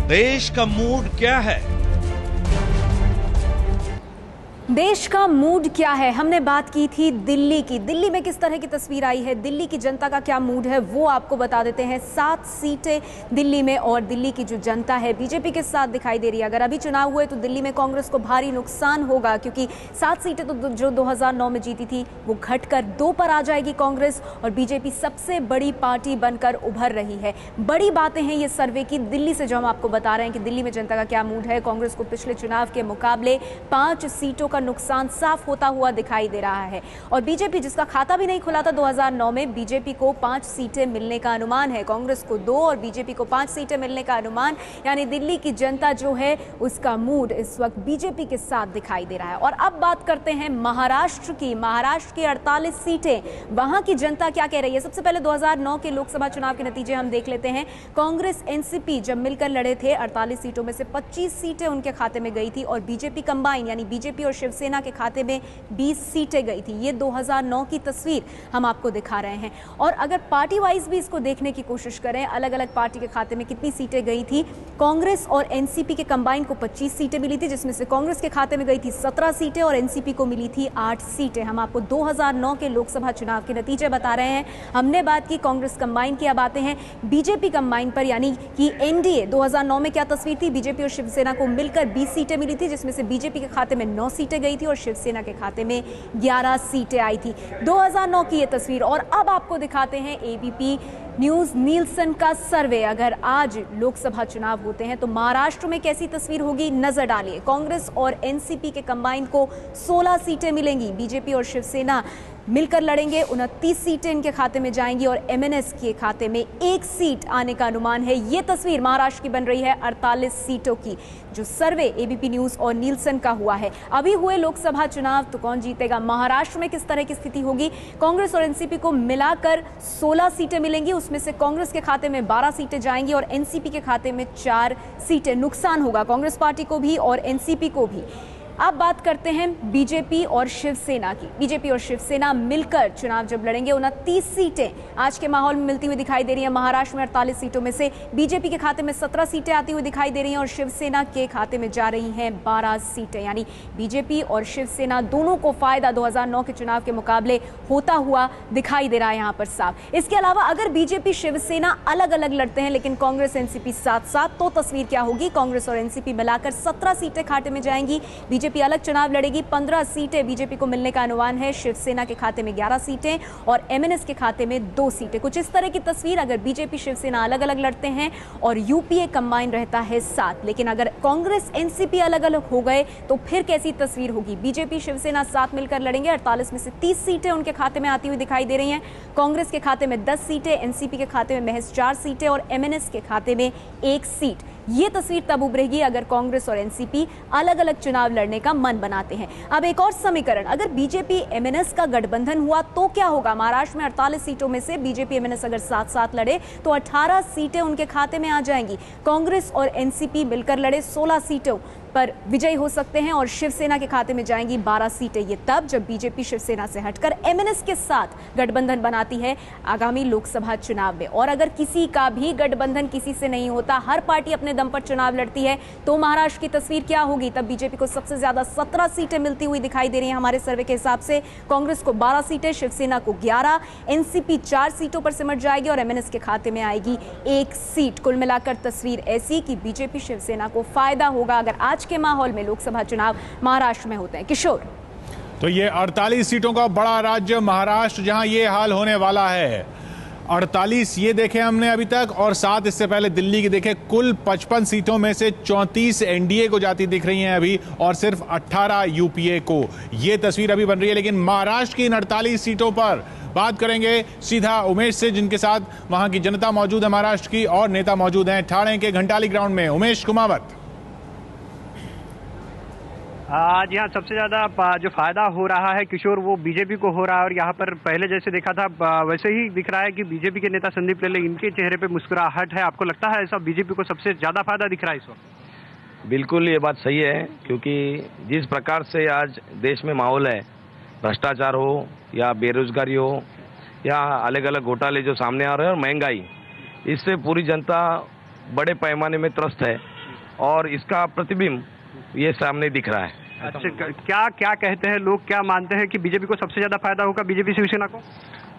देश का मूड क्या है? देश का मूड क्या है? हमने बात की थी दिल्ली की। दिल्ली में किस तरह की तस्वीर आई है, दिल्ली की जनता का क्या मूड है, वो आपको बता देते हैं। 7 सीटें दिल्ली में, और दिल्ली की जो जनता है बीजेपी के साथ दिखाई दे रही है। अगर अभी चुनाव हुए तो दिल्ली में कांग्रेस को भारी नुकसान होगा, क्योंकि 7 सीटें तो जो 2009 में जीती थी वो घटकर 2 पर आ जाएगी कांग्रेस, और बीजेपी सबसे बड़ी पार्टी बनकर उभर रही है। बड़ी बातें हैं ये सर्वे की दिल्ली से, जो हम आपको बता रहे हैं कि दिल्ली में जनता का क्या मूड है। कांग्रेस को पिछले चुनाव के मुकाबले 5 सीटों का नुकसान साफ होता हुआ दिखाई दे रहा है, और बीजेपी जिसका खाता भी नहीं खुला था 2009 में, बीजेपी को 5 सीटें मिलने का अनुमान है। कांग्रेस को 2 और बीजेपी को 5 सीटें मिलने का अनुमान, यानी दिल्ली की जनता जो है उसका मूड इस वक्त बीजेपी के साथ दिखाई दे रहा है। और अब बात करते हैं महाराष्ट्र की। महाराष्ट्र की 48 सीटें, वहां की जनता क्या कह रही है। सबसे पहले 2009 के लोकसभा चुनाव के नतीजे हम देख लेते हैं। कांग्रेस एनसीपी जब मिलकर लड़े थे, 48 सीटों में से 25 सीटें उनके खाते में गई थी, और बीजेपी कंबाइन यानी बीजेपी और शिवसेना के खाते में 20 सीटें गई थी। ये 2009 की तस्वीर हम आपको दिखा रहे हैं। और अगर पार्टी वाइज भी इसको देखने की कोशिश करें, अलग अलग पार्टी के खाते में कितनी सीटें गई थी, कांग्रेस और एनसीपी के कंबाइन को 25 सीटें मिली थी, जिसमें से कांग्रेस के खाते में गई थी 17 सीटें और एनसीपी को मिली थी 8 सीटें। हम आपको 2009 के लोकसभा चुनाव के नतीजे बता रहे हैं। हमने बात की कांग्रेस कंबाइन की, अब आते हैं बीजेपी कंबाइन पर, यानी कि एनडीए। 2009 में क्या तस्वीर थी, बीजेपी और शिवसेना को मिलकर 20 सीटें मिली थी, जिसमें से बीजेपी के खाते में 9 सीटें गई थी और शिवसेना के खाते में 11 सीटें आई थी। 2009 की यह तस्वीर। और अब आपको दिखाते हैं एबीपी न्यूज नीलसन का सर्वे। अगर आज लोकसभा चुनाव होते हैं तो महाराष्ट्र में कैसी तस्वीर होगी, नजर डालिए। कांग्रेस और एनसीपी के कंबाइन को 16 सीटें मिलेंगी, बीजेपी और शिवसेना मिलकर लड़ेंगे, 29 सीटें इनके खाते में जाएंगी, और एमएनएस के खाते में 1 सीट आने का अनुमान है। यह तस्वीर महाराष्ट्र की बन रही है 48 सीटों की, जो सर्वे एबीपी न्यूज और नीलसन का हुआ है। अभी हुए लोकसभा चुनाव तो कौन जीतेगा, महाराष्ट्र में किस तरह की स्थिति होगी। कांग्रेस और एनसीपी को मिलाकर 16 सीटें मिलेंगी, उसमें से कांग्रेस के खाते में 12 सीटें जाएंगी और एनसीपी के खाते में 4 सीटें। नुकसान होगा कांग्रेस पार्टी को भी और एनसीपी को भी। अब बात करते हैं बीजेपी और शिवसेना की। बीजेपी और शिवसेना मिलकर चुनाव जब लड़ेंगे, 29 सीटें आज के माहौल में मिलती हुई दिखाई दे रही हैं। महाराष्ट्र में 48 सीटों में से बीजेपी के खाते में 17 सीटें आती हुई दिखाई दे रही हैं और शिवसेना के खाते में जा रही हैं 12 सीटें। यानी बीजेपी और शिवसेना दोनों को फायदा 2009 के चुनाव के मुकाबले होता हुआ दिखाई दे रहा है यहाँ पर साफ। इसके अलावा अगर बीजेपी शिवसेना अलग अलग लड़ते हैं लेकिन कांग्रेस एनसीपी साथ साथ, तो तस्वीर क्या होगी। कांग्रेस और एनसीपी मिलाकर 17 सीटें खाते में जाएंगी, बीजेपी अलग चुनाव लड़ेगी, 15 सीटें बीजेपी को मिलने का अनुमान है, शिवसेना के खाते में 11 सीटें और एमएनएस के खाते में 2 सीटें। कुछ इस तरह की तस्वीर अगर बीजेपी शिवसेना अलग अलग लड़ते हैं और यूपीए कंबाइन रहता है 7। लेकिन अगर कांग्रेस एनसीपी अलग अलग हो गए तो फिर कैसी तस्वीर होगी। बीजेपी शिवसेना 7 मिलकर लड़ेंगे, 48 में से 30 सीटें उनके खाते में आती हुई दिखाई दे रही हैं। कांग्रेस के खाते में 10 सीटें, एनसीपी के खाते में महज 4 सीटें और एमएनएस के खाते में 1 सीट। ये तस्वीर तब उभरेगी अगर कांग्रेस और एनसीपी अलग अलग चुनाव लड़ने का मन बनाते हैं। अब एक और समीकरण, अगर बीजेपी एमएनएस का गठबंधन हुआ तो क्या होगा। महाराष्ट्र में 48 सीटों में से बीजेपी एमएनएस अगर साथ साथ लड़े तो 18 सीटें उनके खाते में आ जाएंगी। कांग्रेस और एनसीपी मिलकर लड़े 16 सीटों पर विजयी हो सकते हैं और शिवसेना के खाते में जाएंगी 12 सीटें। ये तब जब बीजेपी शिवसेना से हटकर एमएनएस के साथ गठबंधन बनाती है आगामी लोकसभा चुनाव में। और अगर किसी का भी गठबंधन किसी से नहीं होता, हर पार्टी अपने दम पर चुनाव लड़ती है, तो महाराष्ट्र की तस्वीर क्या होगी। तब बीजेपी को सबसे ज्यादा 17 सीटें मिलती हुई दिखाई दे रही हैं हमारे सर्वे के हिसाब से। कांग्रेस को 12 सीटें, शिवसेना को 11, एनसीपी 4 सीटों पर सिमट जाएगी और एमएनएस के खाते में आएगी 1 सीट। कुल मिलाकर तस्वीर ऐसी कि बीजेपी शिवसेना को फायदा होगा अगर आज के माहौल में लोकसभा चुनाव महाराष्ट्र में होते हैं। किशोर, तो ये 48 सीटों का बड़ा राज्य महाराष्ट्र, जहां ये हाल होने वाला है। 48 ये देखे हमने अभी तक, और 7 इससे पहले दिल्ली की देखे। कुल 55 सीटों में से 34 एनडीए को जाती दिख रही हैं अभी, और सिर्फ 18 यूपीए को। ये तस्वीर अभी बन रही है। लेकिन महाराष्ट्र की इन 48 सीटों पर बात करेंगे सीधा उमेश से, जिनके साथ वहां की जनता मौजूद है महाराष्ट्र की, और नेता मौजूद हैं ठाणे के घंटाली ग्राउंड में। उमेश कुमावत। आज यहाँ सबसे ज्यादा जो फायदा हो रहा है किशोर, वो बीजेपी को हो रहा है। और यहाँ पर पहले जैसे देखा था वैसे ही दिख रहा है कि बीजेपी के नेता संदीप लेले, इनके चेहरे पे मुस्कुराहट है। आपको लगता है ऐसा बीजेपी को सबसे ज्यादा फायदा दिख रहा है इस वक्त? बिल्कुल ये बात सही है, क्योंकि जिस प्रकार से आज देश में माहौल है, भ्रष्टाचार हो या बेरोजगारी हो या अलग अलग घोटाले जो सामने आ रहे हैं और महंगाई, इससे पूरी जनता बड़े पैमाने में त्रस्त है। और इसका प्रतिबिंब ये सामने दिख रहा है। अच्छा, क्या क्या कहते हैं लोग, क्या मानते हैं कि बीजेपी को सबसे ज्यादा फायदा होगा, बीजेपी शिवसेना को?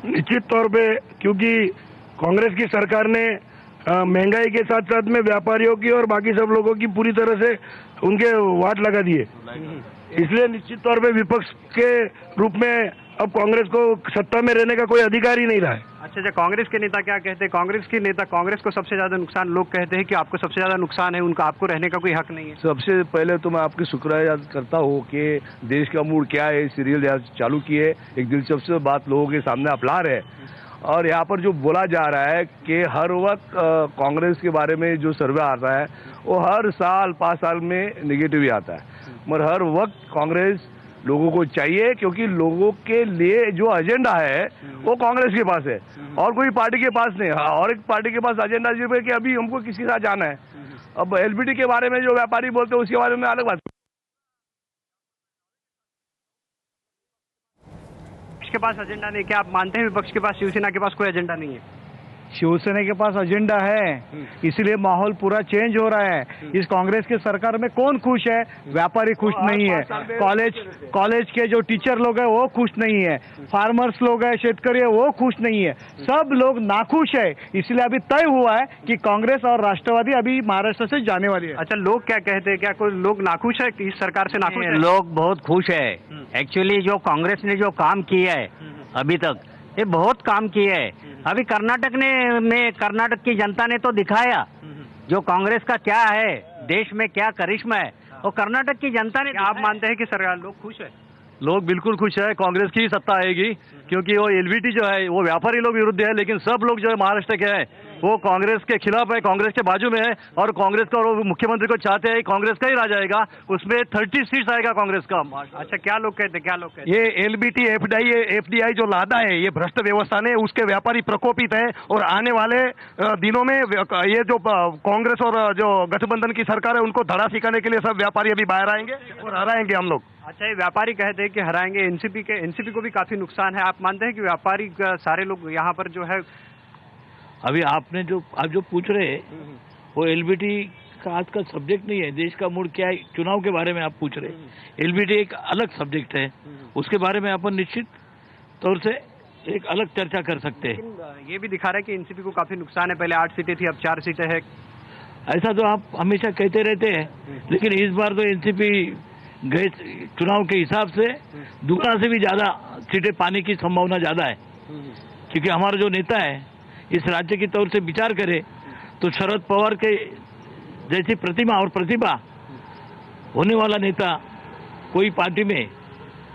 निश्चित तौर पे, क्योंकि कांग्रेस की सरकार ने महंगाई के साथ साथ में व्यापारियों की और बाकी सब लोगों की पूरी तरह से उनके वाट लगा दिए, इसलिए निश्चित तौर पे विपक्ष के रूप में अब कांग्रेस को सत्ता में रहने का कोई अधिकार ही नहीं रहा है। अच्छा, कांग्रेस के नेता क्या कहते हैं? कांग्रेस के नेता, कांग्रेस को सबसे ज्यादा नुकसान, लोग कहते हैं कि आपको सबसे ज्यादा नुकसान है, उनका आपको रहने का कोई हक नहीं है। सबसे पहले तो मैं आपकी शुक्रिया करता हूँ कि देश का मूड क्या है, सीरियल चालू किए, एक दिलचस्प बात लोगों के सामने आप ला रहे हैं। और यहाँ पर जो बोला जा रहा है कि हर वक्त कांग्रेस के बारे में जो सर्वे आता है वो हर साल 5 साल में निगेटिव ही आता है, मगर हर वक्त कांग्रेस लोगों को चाहिए, क्योंकि लोगों के लिए जो एजेंडा है वो कांग्रेस के पास है और कोई पार्टी के पास नहीं। और एक पार्टी के पास एजेंडा जो है कि अभी हमको किसी के साथ जाना है। अब एलबीटी के बारे में जो व्यापारी बोलते हैं उसके बारे में अलग बात। विपक्ष के पास एजेंडा नहीं, क्या आप मानते हैं विपक्ष के पास, शिवसेना के पास कोई एजेंडा नहीं है? शिवसेना के पास एजेंडा है, इसलिए माहौल पूरा चेंज हो रहा है। इस कांग्रेस के सरकार में कौन खुश है? व्यापारी खुश नहीं है, कॉलेज के जो टीचर लोग हैं वो खुश नहीं है, फार्मर्स लोग हैं, शेतकरी है वो खुश नहीं है, सब लोग नाखुश है। इसलिए अभी तय हुआ है कि कांग्रेस और राष्ट्रवादी अभी महाराष्ट्र से जाने वाली है। अच्छा, लोग क्या कहते हैं? क्या कोई लोग नाखुश है इस सरकार से? नाखुश है? लोग बहुत खुश है। एक्चुअली जो कांग्रेस ने जो काम किया है अभी तक, ये बहुत काम किया है। अभी कर्नाटक में कर्नाटक की जनता ने तो दिखाया जो कांग्रेस का क्या है, देश में क्या करिश्मा है, और कर्नाटक की जनता ने। आप मानते हैं कि सरकार, लोग खुश है? लोग बिल्कुल खुश है, कांग्रेस की सत्ता आएगी, क्योंकि वो एलबीटी जो है वो व्यापारी लोग विरुद्ध है, लेकिन सब लोग जो है महाराष्ट्र के हैं वो कांग्रेस के खिलाफ है, कांग्रेस के बाजू में है और कांग्रेस का और मुख्यमंत्री को चाहते हैं कांग्रेस का ही राज आएगा, उसमें 30 सीट्स आएगा कांग्रेस का। अच्छा, क्या लोग कहते हैं, क्या लोग कहते हैं? ये एलबीटी एफडीआई जो लादा है, ये भ्रष्ट व्यवस्था ने उसके व्यापारी प्रकोपित है और आने वाले दिनों में ये जो कांग्रेस और जो गठबंधन की सरकार है उनको धड़ा सिखाने के लिए सब व्यापारी अभी बाहर आएंगे और हराएंगे हम लोग। अच्छा, ये व्यापारी कहते हैं कि हराएंगे। एनसीपी को भी काफी नुकसान है। आप मानते हैं कि व्यापारी सारे लोग यहाँ पर जो है? अभी आप जो पूछ रहे हैं वो एलबीटी का आज का सब्जेक्ट नहीं है। देश का मूड क्या है, चुनाव के बारे में आप पूछ रहे हैं। एलबीटी एक अलग सब्जेक्ट है, उसके बारे में अपन निश्चित तौर से एक अलग चर्चा कर सकते हैं। ये भी दिखा रहा है कि एनसीपी को काफी नुकसान है, पहले 8 सीटें थी, अब 4 सीटें हैं। ऐसा तो आप हमेशा कहते रहते हैं, लेकिन इस बार तो एनसीपी गए चुनाव के हिसाब से दुगना से भी ज्यादा सीटें पाने की संभावना ज्यादा है, क्योंकि हमारा जो नेता है इस राज्य की तौर से विचार करे तो शरद पवार के जैसी प्रतिमा और प्रतिभा होने वाला नेता कोई पार्टी में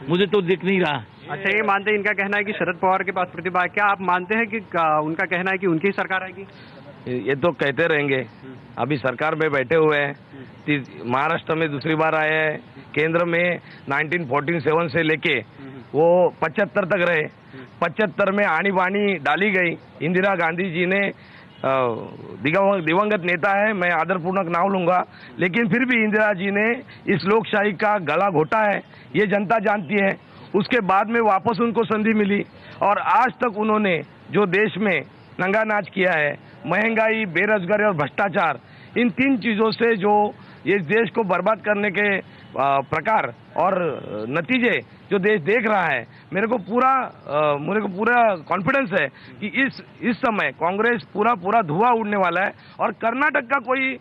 मुझे तो दिख नहीं रहा। अच्छा, ये मानते हैं, इनका कहना है कि शरद पवार के पास प्रतिभा है। क्या आप मानते हैं कि उनका कहना है कि उनकी ही सरकार आएगी? ये तो कहते रहेंगे, अभी सरकार में बैठे हुए हैं, महाराष्ट्र में दूसरी बार आए हैं, केंद्र में 1947 से लेके वो 75 तक रहे। 75 में आनी बानी डाली गई। इंदिरा गांधी जी ने दिवंगत नेता है, मैं आदरपूर्वक नाम लूंगा, लेकिन फिर भी इंदिरा जी ने इस लोकशाही का गला घोटा है, ये जनता जानती है। उसके बाद में वापस उनको संधि मिली और आज तक उन्होंने जो देश में नंगा नाच किया है, महंगाई, बेरोजगारी और भ्रष्टाचार, इन 3 चीजों से जो ये देश को बर्बाद करने के प्रकार और नतीजे जो देश देख रहा है, मेरे को पूरा कॉन्फिडेंस है कि इस समय कांग्रेस पूरा धुआं उड़ने वाला है। और कर्नाटक का कोई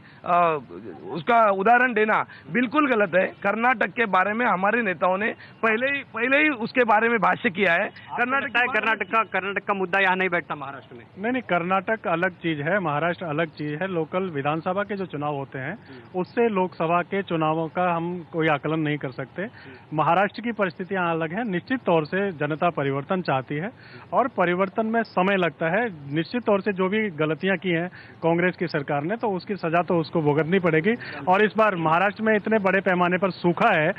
उसका उदाहरण देना बिल्कुल गलत है। कर्नाटक के बारे में हमारे नेताओं ने पहले ही उसके बारे में भाष्य किया है। कर्नाटक का मुद्दा यहाँ नहीं बैठता महाराष्ट्र में। नहीं, कर्नाटक अलग चीज है, महाराष्ट्र अलग चीज है। लोकल विधानसभा के जो चुनाव होते हैं उससे लोकसभा के चुनावों का हम कोई आकलन नहीं कर सकते। महाराष्ट्र की परिस्थितियां अलग है। निश्चित तौर से जनता परिवर्तन चाहती है और परिवर्तन में समय लगता है। निश्चित तौर से जो भी गलतियां की हैं कांग्रेस की सरकार ने, तो उसकी सजा तो उसको भुगतनी पड़ेगी। और इस बार महाराष्ट्र में इतने बड़े पैमाने पर सूखा है,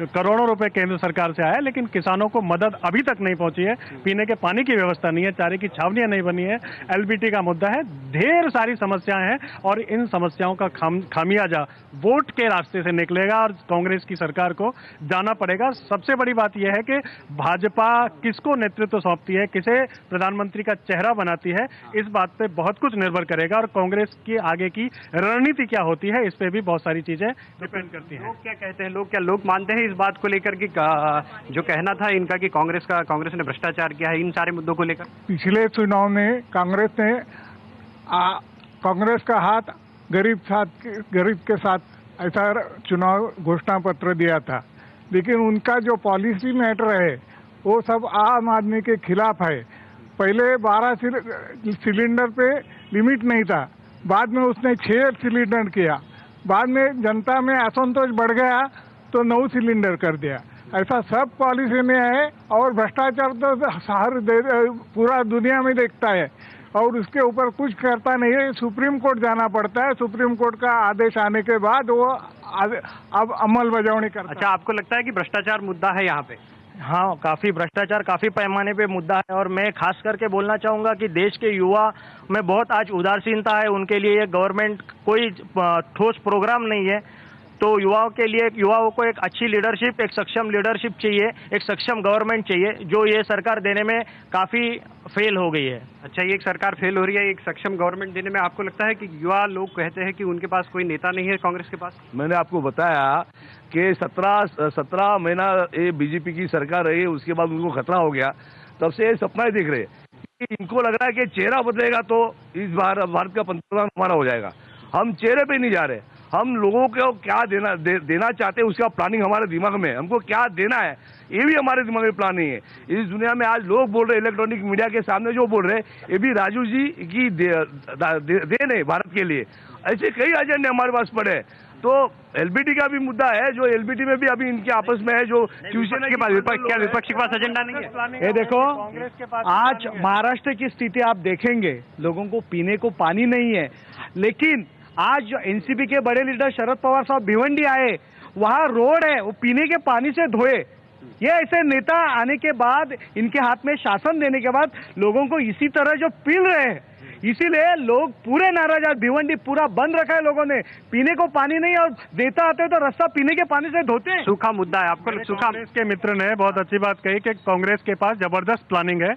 करोड़ों रुपए केंद्र सरकार से आया है, लेकिन किसानों को मदद अभी तक नहीं पहुंची है। पीने के पानी की व्यवस्था नहीं है, चारे की छावनियां नहीं बनी है, एलबीटी का मुद्दा है, ढेर सारी समस्याएं हैं और इन समस्याओं का खामियाजा वोट के रास्ते से निकलेगा और कांग्रेस की सरकार को जाना पड़ेगा। सबसे बड़ी बात बात यह है कि भाजपा किसको नेतृत्व सौंपती है, किसे प्रधानमंत्री का चेहरा बनाती है, इस बात पे बहुत कुछ निर्भर करेगा और कांग्रेस की आगे की रणनीति क्या होती है इस पे भी बहुत सारी चीजें डिपेंड करती हैं। लोग क्या कहते हैं, लोग मानते हैं इस बात को लेकर कि जो कहना था इनका कि कांग्रेस ने भ्रष्टाचार किया है इन सारे मुद्दों को लेकर? पिछले चुनाव में कांग्रेस का हाथ गरीब के साथ ऐसा चुनाव घोषणा पत्र दिया था, लेकिन उनका जो पॉलिसी मैटर है वो सब आम आदमी के खिलाफ है। पहले 12 सिलेंडर पे लिमिट नहीं था, बाद में उसने 6 सिलेंडर किया, बाद में जनता में असंतोष बढ़ गया तो 9 सिलेंडर कर दिया। ऐसा सब पॉलिसी में है और भ्रष्टाचार तो पूरा दुनिया में देखता है और उसके ऊपर कुछ करता नहीं है। सुप्रीम कोर्ट जाना पड़ता है, सुप्रीम कोर्ट का आदेश आने के बाद वो अब अमल बजावनी करता है। अच्छा, आपको लगता है कि भ्रष्टाचार मुद्दा है यहाँ पे? हाँ, काफी भ्रष्टाचार काफी पैमाने पे मुद्दा है और मैं खास करके बोलना चाहूंगा कि देश के युवा में बहुत आज उदासीनता है। उनके लिए ये गवर्नमेंट कोई ठोस प्रोग्राम नहीं है, तो युवाओं को एक अच्छी लीडरशिप, एक सक्षम लीडरशिप चाहिए, एक सक्षम गवर्नमेंट चाहिए, जो ये सरकार देने में काफी फेल हो गई है। अच्छा, ये एक सरकार फेल हो रही है एक सक्षम गवर्नमेंट देने में। आपको लगता है कि युवा लोग कहते हैं कि उनके पास कोई नेता नहीं है कांग्रेस के पास? मैंने आपको बताया कि 17 महीना ये बीजेपी की सरकार रही, उसके बाद उनको खतरा हो गया, तब से ये सपना ही देख रहे हैं। इनको लग रहा है कि चेहरा बदलेगा तो इस बार भारत का पंतप्रधान हमारा हो जाएगा। हम चेहरे पे नहीं जा रहे, हम लोगों को क्या देना चाहते हैं उसका प्लानिंग हमारे दिमाग में है। हमको क्या देना है ये भी हमारे दिमाग में प्लानिंग है। इस दुनिया में आज लोग बोल रहे, इलेक्ट्रॉनिक मीडिया के सामने जो बोल रहे हैं, ये भी राजू जी की देन है भारत के लिए। ऐसे कई एजेंडे हमारे पास पड़े हैं। तो एलबीटी का भी मुद्दा है, जो एलबीटी में भी अभी इनके आपस में है, जो शिवसेना के पास विपक्ष के पास एजेंडा नहीं है। ये देखो, आज महाराष्ट्र की स्थिति आप देखेंगे, लोगों को पीने को पानी नहीं है, लेकिन आज जो एनसीपी के बड़े लीडर शरद पवार साहब भिवंडी आए, वहां रोड है वो पीने के पानी से धोए। ये ऐसे नेता आने के बाद, इनके हाथ में शासन देने के बाद लोगों को इसी तरह जो पील रहे हैं, इसीलिए लोग पूरे नाराज। आज भिवंडी पूरा बंद रखा है लोगों ने, पीने को पानी नहीं, और नेता आते तो रास्ता पीने के पानी से धोते हैं। सूखा मुद्दा है आपको? कांग्रेस के मित्र ने बहुत अच्छी बात कही कि कांग्रेस के पास जबरदस्त प्लानिंग है।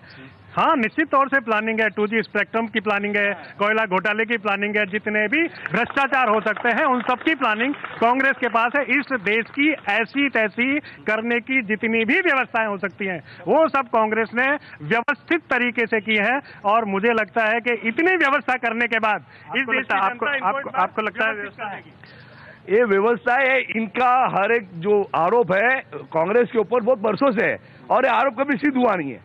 हाँ, निश्चित तौर से प्लानिंग है, 2G स्पेक्ट्रम की प्लानिंग है, कोयला घोटाले की प्लानिंग है, जितने भी भ्रष्टाचार हो सकते हैं उन सब की प्लानिंग कांग्रेस के पास है। इस देश की ऐसी तैसी करने की जितनी भी व्यवस्थाएं हो सकती हैं वो सब कांग्रेस ने व्यवस्थित तरीके से की है, और मुझे लगता है कि इतनी व्यवस्था करने के बाद इस देश की आपको लगता है ये व्यवस्था है इनका हर एक जो आरोप है कांग्रेस के ऊपर बहुत बरसों से है, और ये आरोप कभी सिद्ध हुआ नहीं है।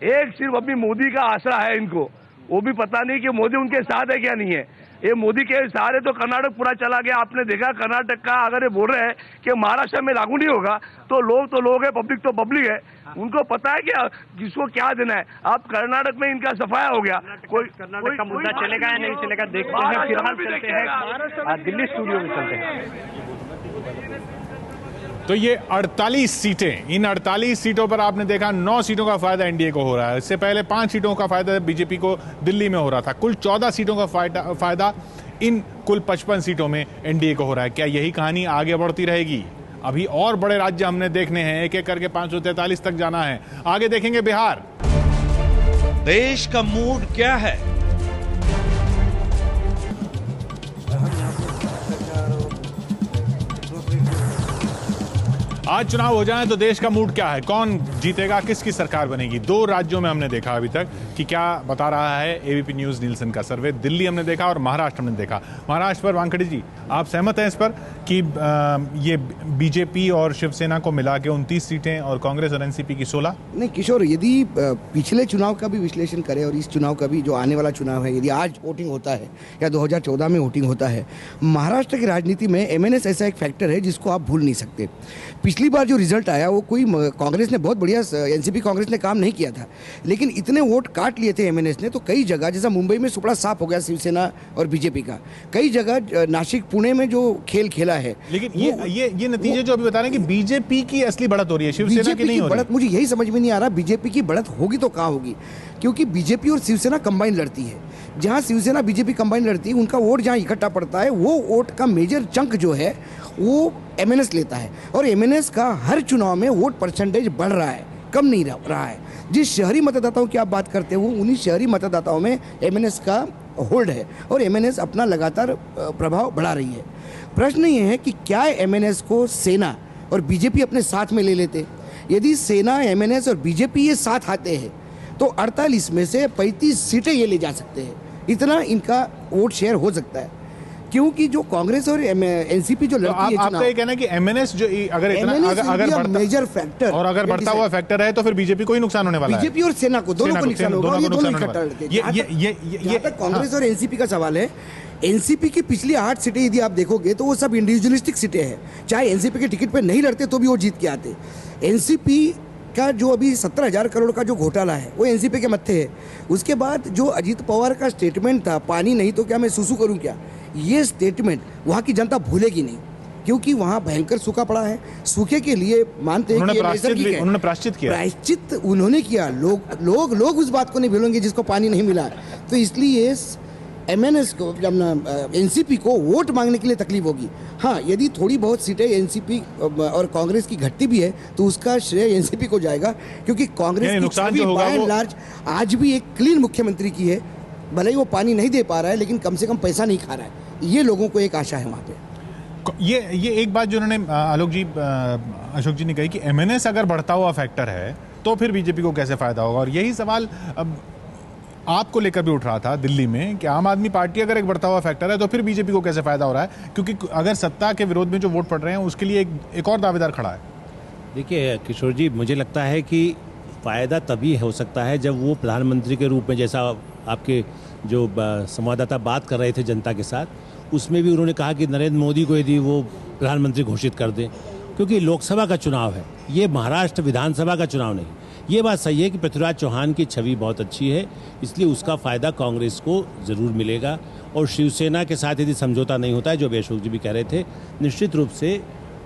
एक सिर्फ अभी मोदी का आसरा है इनको, वो भी पता नहीं कि मोदी उनके साथ है क्या नहीं है। ये मोदी के सहारे तो कर्नाटक पूरा चला गया। आपने देखा कर्नाटक का, अगर ये बोल रहे हैं कि महाराष्ट्र में लागू नहीं होगा, तो लोग है, पब्लिक तो पब्लिक है, उनको पता है कि किसको क्या देना है। अब कर्नाटक में इनका सफाया हो गया। कर्नाटक का मुद्दा चलेगा या नहीं चलेगा देखते हैं। फिलहाल चलते हैं दिल्ली स्टूडियो में, चलते हैं। तो ये 48 सीटें, इन 48 सीटों पर आपने देखा 9 सीटों का फायदा एनडीए को हो रहा है। इससे पहले 5 सीटों का फायदा बीजेपी को दिल्ली में हो रहा था। कुल 14 सीटों का फायदा इन कुल 55 सीटों में एनडीए को हो रहा है। क्या यही कहानी आगे बढ़ती रहेगी? अभी और बड़े राज्य हमने देखने हैं, एक एक करके 543 तक जाना है। आगे देखेंगे बिहार। देश का मूड क्या है? आज चुनाव हो जाए तो देश का मूड क्या है, कौन जीतेगा, किसकी सरकार बनेगी? 2 राज्यों में हमने देखा अभी तक कि क्या बता रहा है एबीपी न्यूज नीलसन का सर्वे। दिल्ली हमने देखा और महाराष्ट्र हमने देखा। महाराष्ट्र पर वानखेड़े जी, आप सहमत हैं इस पर कि ये बीजेपी और शिवसेना को मिला के 29 सीटें और कांग्रेस और एनसीपी की 16? नहीं किशोर, यदि पिछले चुनाव का भी विश्लेषण करें और इस चुनाव का भी, जो आने वाला चुनाव है, यदि आज वोटिंग होता है या 2014 में वोटिंग होता है, महाराष्ट्र की राजनीति में एमएनएस ऐसा एक फैक्टर है जिसको आप भूल नहीं सकते। पिछली बार जो रिजल्ट आया वो कोई कांग्रेस ने बहुत बढ़िया, एनसीपी कांग्रेस ने काम नहीं किया था, लेकिन इतने वोट काट लिए थे एमएनएस ने, तो कई जगह, जैसा मुंबई में सुपड़ा साफ हो गया शिवसेना और बीजेपी का, कई जगह नासिक पुणे में जो खेल खेला है। लेकिन ये नतीजे जो अभी बता रहे हैं कि बीजेपी की असली बढ़त हो रही है, शिवसेना की नहीं हो रही। मुझे यही समझ में नहीं आ रहा, बीजेपी की बढ़त होगी तो कहाँ होगी, क्योंकि बीजेपी और शिवसेना कंबाइन लड़ती है। जहाँ शिवसेना बीजेपी कंबाइन लड़ती है, उनका वोट जहाँ इकट्ठा पड़ता है, वो वोट का मेजर चंक जो है वो एमएनएस लेता है और एमएनएस का हर चुनाव में वोट परसेंटेज बढ़ रहा है, कम नहीं रहा है। जिस शहरी मतदाताओं की आप बात करते हो उन्हीं शहरी मतदाताओं में एमएनएस का होल्ड है और एमएनएस अपना लगातार प्रभाव बढ़ा रही है। प्रश्न ये है कि क्या एमएनएस को सेना और बीजेपी अपने साथ में ले लेते? यदि सेना, एमएनएस और बीजेपी ये साथ आते हैं तो 48 में से 35 सीटें ये ले जा सकते हैं। इतना इनका वोट शेयर हो सकता है, क्योंकि जो कांग्रेस और एनसीपी जो लड़ती है, आपका ये कहना है कि एमएनएस जो अगर इतना अगर मेजर फैक्टर और अगर बढ़ता हुआ फैक्टर है तो फिर बीजेपी को ही नुकसान होने वाला है। बीजेपी और सेना को दोनों को नुकसान होगा। ये दोनों इकट्ठा लड़के। ये कांग्रेस और एनसीपी का सवाल है, एनसीपी की पिछली 8 सीटें यदि आप देखोगे तो वो सब इंडिविजुअलिस्टिक सीटें हैं। चाहे एनसीपी के टिकट पे नहीं लड़ते तो भी वो जीत के आते। एनसीपी का जो अभी 17,000 करोड़ का जो घोटाला है वो एनसीपी के मत्थे है। उसके बाद जो अजीत पवार का स्टेटमेंट था, पानी नहीं तो क्या मैं सुसु करूं क्या, ये स्टेटमेंट वहाँ की जनता भूलेगी नहीं, क्योंकि वहाँ भयंकर सूखा पड़ा है। सूखे के लिए मानते हैं कि उन्होंने प्रायश्चित उन्होंने किया। लोग उस बात को नहीं भूलेंगे जिसको पानी नहीं मिला। तो इसलिए एमएनएस को, जब एनसीपी को वोट मांगने के लिए तकलीफ होगी। हाँ, यदि थोड़ी बहुत सीटें एनसीपी और कांग्रेस की घटती भी है तो उसका श्रेय एनसीपी को जाएगा, क्योंकि कांग्रेस की छवि बाय एंड लार्ज आज भी एक क्लीन मुख्यमंत्री की है। भले ही वो पानी नहीं दे पा रहा है लेकिन कम से कम पैसा नहीं खा रहा है। ये लोगों को एक आशा है वहाँ पे। ये एक बात जो उन्होंने अशोक जी ने कही कि एमएनएस अगर बढ़ता हुआ फैक्टर है तो फिर बीजेपी को कैसे फायदा होगा। और यही सवाल अब आपको लेकर भी उठ रहा था दिल्ली में कि आम आदमी पार्टी अगर एक बढ़ता हुआ फैक्टर है तो फिर बीजेपी को कैसे फायदा हो रहा है, क्योंकि अगर सत्ता के विरोध में जो वोट पड़ रहे हैं उसके लिए एक और दावेदार खड़ा है। देखिए किशोर जी, मुझे लगता है कि फ़ायदा तभी हो सकता है जब वो प्रधानमंत्री के रूप में, जैसा आपके जो संवाददाता बात कर रहे थे जनता के साथ, उसमें भी उन्होंने कहा कि नरेंद्र मोदी को यदि वो प्रधानमंत्री घोषित कर दें, क्योंकि लोकसभा का चुनाव है, ये महाराष्ट्र विधानसभा का चुनाव नहीं। ये बात सही है कि पृथ्वीराज चौहान की छवि बहुत अच्छी है, इसलिए उसका फ़ायदा कांग्रेस को ज़रूर मिलेगा। और शिवसेना के साथ यदि समझौता नहीं होता है, जो अशोक जी भी कह रहे थे, निश्चित रूप से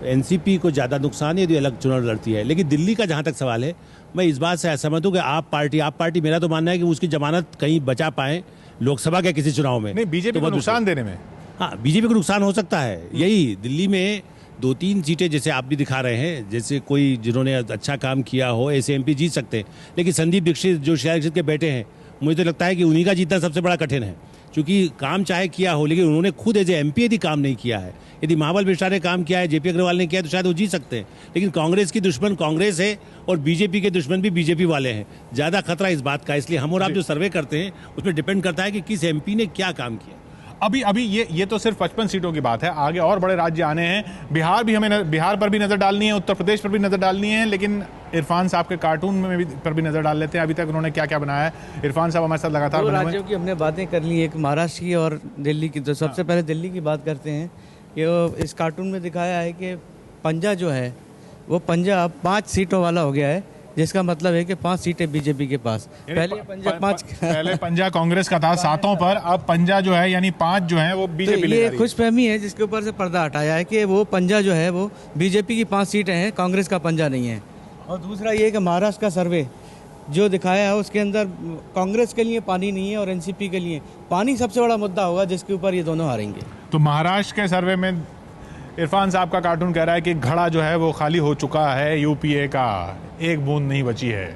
एनसीपी को ज़्यादा नुकसान यदि अलग चुनाव लड़ती है। लेकिन दिल्ली का जहाँ तक सवाल है, मैं इस बात से असहमत हूँ कि आप पार्टी मेरा तो मानना है कि उसकी जमानत कहीं बचा पाएँ लोकसभा के किसी चुनाव में। नहीं, बीजेपी को नुकसान देने में, हाँ बीजेपी को नुकसान हो सकता है। यही दिल्ली में 2-3 सीटें जैसे आप भी दिखा रहे हैं, जैसे कोई जिन्होंने अच्छा काम किया हो ऐसे एमपी जीत सकते हैं, लेकिन संदीप दीक्षित जो शेयर दीक्षित के बेटे हैं, मुझे तो लगता है कि उन्हीं का जीतना सबसे बड़ा कठिन है, क्योंकि काम चाहे किया हो लेकिन उन्होंने खुद एज एमपी यदि काम नहीं किया है। यदि महाबल मिश्रा ने काम किया है, जेपी अग्रवाल ने किया है, तो शायद वो जीत सकते हैं। लेकिन कांग्रेस की दुश्मन कांग्रेस है और बीजेपी के दुश्मन भी बीजेपी वाले हैं। ज़्यादा खतरा इस बात का, इसलिए हम और आप जो सर्वे करते हैं उसमें डिपेंड करता है कि किस एमपी ने क्या काम किया। अभी ये तो सिर्फ 55 सीटों की बात है, आगे और बड़े राज्य आने हैं। बिहार पर भी नजर डालनी है, उत्तर प्रदेश पर भी नजर डालनी है, लेकिन इरफान साहब के कार्टून में पर भी नजर डाल लेते हैं। अभी तक उन्होंने क्या क्या बनाया है। इरफान साहब हमारे साथ लगातार दो राज्यों की हमने बातें कर ली, एक महाराष्ट्र की और दिल्ली की। तो सबसे पहले दिल्ली की बात करते हैं कि इस कार्टून में दिखाया है कि पंजा जो है वो पंजा 5 सीटों वाला हो गया है, जिसका मतलब है कि 5 सीटें बीजेपी के पास। पहले पंजा कांग्रेस का था 7 पर, अब पंजा जो है यानी 5 जो है वो बीजेपी ले रही है। ये खुशफहमी है जिसके ऊपर से पर्दा हटाया है कि वो पंजा जो है वो बीजेपी की 5 सीटें हैं, कांग्रेस का पंजा नहीं है। और दूसरा ये कि महाराष्ट्र का सर्वे जो दिखाया है उसके अंदर कांग्रेस के लिए पानी नहीं है और एनसीपी के लिए पानी सबसे बड़ा मुद्दा होगा, जिसके ऊपर ये दोनों हारेंगे। तो महाराष्ट्र के सर्वे में इरफान साहब का कार्टून कह रहा है कि घड़ा जो है वो खाली हो चुका है, यूपीए का एक बूंद नहीं बची है।